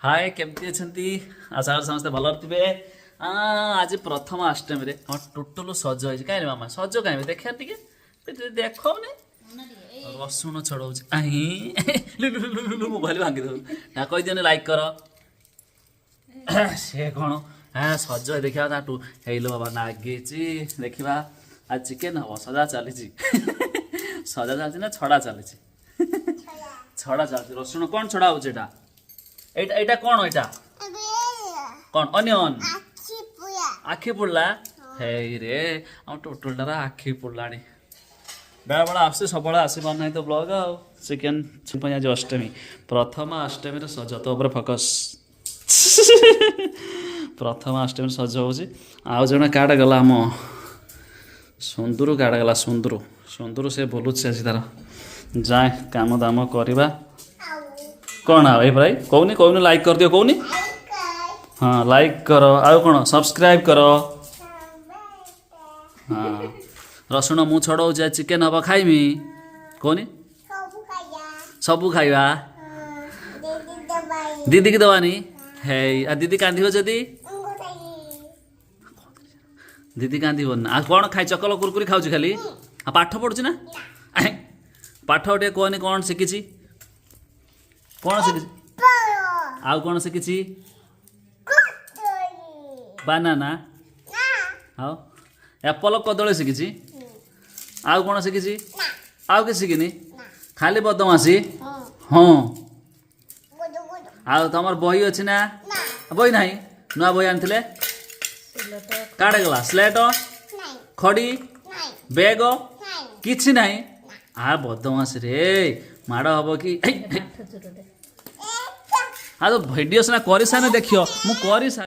हाय केमती अछंती आशा कर समस्त भल थे आज प्रथम अष्टमी रे टोटल सज होइछ काहे रे मामा सज काहे देखिया टिके देखो ने रसुण छड़ाउछ आही मोबाइल भांगी दो ना कहि दिने लाइक कर से कोन हां सज देखिया ताटू हेलो बाबा नागेची देखिबा आज चिकन हो सजा चलीची सजा चलची ना छड़ा चलीची छड़ा चलची रसुण कोन छड़ाउछ एटा एटा एटा कोन एटा कोन अनियन आखि पुडला हे रे हम टोटल टारा आखि पुडलानी बेला बेला आसे सबला आसी पार नाही तो ब्लॉग आ सेकेंड छिपा आज अष्टमी प्रथम अष्टमी रे सज तो ऊपर फोकस प्रथम अष्टमी सज होची आ जणा काडा गला हम सुंदर काडा गला सुंदर सुंदर से बोलुछ आसी तार जाए काम दाम करबा कौन आ भाई कौनी कौन लाइक कर दियो कौनी हाँ लाइक करो आउ कौन सब्सक्राइब करो हाँ रसुण मु छड़ाऊ जा चिकेन हम खाइमी कौनी सबू खाइबा दीदी की दवानी है आ दीदी कांदी जदी दीदी कांदी आ कौन खाई चकल कुरकुरी खाऊची खाली आ पाठ पढ़ुची ना पाठ गोटे कहनी कौन शिखी कौन शिखी आउ कौन शिखी बानाना हाँ एप्पल कदली शिखी आउ कौन शिखी आउ कि शिखिनी खाली बदमासी हाँ आउ तुम बही अच्छी ना बही ना नुआ बही आनी काड़े गला स्लेट खड़ी बैग किछि नहीं आ बदमाश रे माड़ हम कि हाँ तो भिडियो सिना कर सारे देखियो मु कर